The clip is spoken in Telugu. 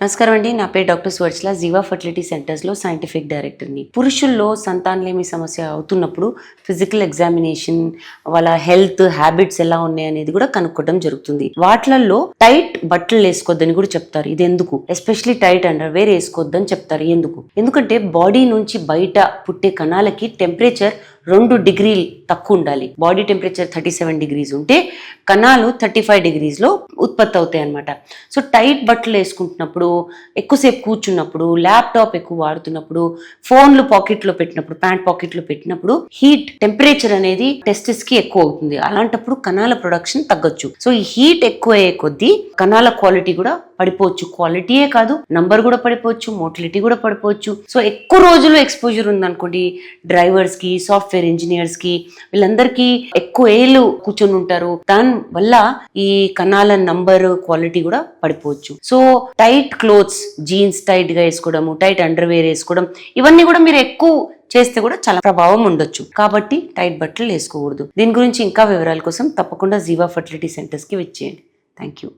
నమస్కారం అండి. నా పేరు డాక్టర్ స్వర్చల, జీవా ఫర్టిలిటీ సెంటర్స్లో సైంటిఫిక్ డైరెక్టర్ని. పురుషుల్లో సంతానలేమి సమస్య అవుతున్నప్పుడు ఫిజికల్ ఎగ్జామినేషన్, వాళ్ళ హెల్త్ హ్యాబిట్స్ ఎలా ఉన్నాయి అనేది కూడా కనుక్కోవడం జరుగుతుంది. వాటిలలో టైట్ బట్టలు వేసుకోవద్దని కూడా చెప్తారు. ఇది ఎందుకు? ఎస్పెషలీ టైట్ అండర్ వేర్ వేసుకోవద్దని చెప్తారు. ఎందుకంటే బాడీ నుంచి బయట పుట్టే కణాలకి టెంపరేచర్ 2 డిగ్రీలు తక్కువ ఉండాలి. బాడీ టెంపరేచర్ 37 డిగ్రీస్ ఉంటే కణాలు 35 డిగ్రీస్లో ఉత్పత్తి అవుతాయి అన్నమాట. సో టైట్ బట్టలు వేసుకుంటున్నప్పుడు, ఎక్కువసేపు కూర్చున్నప్పుడు, ల్యాప్టాప్ ఎక్కువ వాడుతున్నప్పుడు, ఫోన్లు పాకెట్లో పెట్టినప్పుడు, ప్యాంట్ పాకెట్లో పెట్టినప్పుడు హీట్ టెంపరేచర్ అనేది టెస్టిస్ కి ఎక్కువ అవుతుంది. అలాంటప్పుడు కణాల ప్రొడక్షన్ తగ్గొచ్చు. సో ఈ హీట్ ఎక్కువ అయ్యే కొద్దీ కణాల క్వాలిటీ కూడా పడిపోవచ్చు. క్వాలిటీయే కాదు, నంబర్ కూడా పడిపోవచ్చు, మోటిలిటీ కూడా పడిపోవచ్చు. సో ఎక్కువ రోజులు ఎక్స్పోజర్ ఉందనుకోండి, డ్రైవర్స్ కి, సాఫ్ట్వేర్ ఇంజనీర్స్ కి, వీళ్ళందరికీ ఎక్కువ ఏళ్ళు కూర్చొని ఉంటారు. దాని వల్ల ఈ కణాల నంబర్ క్వాలిటీ కూడా పడిపోవచ్చు. So tight clothes, jeans tight గా వేసుకోవడము, టైట్ అండర్వేర్ వేసుకోవడం, ఇవన్నీ కూడా మీరు ఎక్కువ చేస్తే కూడా చాలా ప్రభావం ఉండొచ్చు. కాబట్టి టైట్ బట్టలు వేసుకోకూడదు. దీని గురించి ఇంకా వివరాల కోసం తప్పకుండా జీవా ఫర్టిలిటీ సెంటర్స్ కి విచ్చేయండి. Thank you.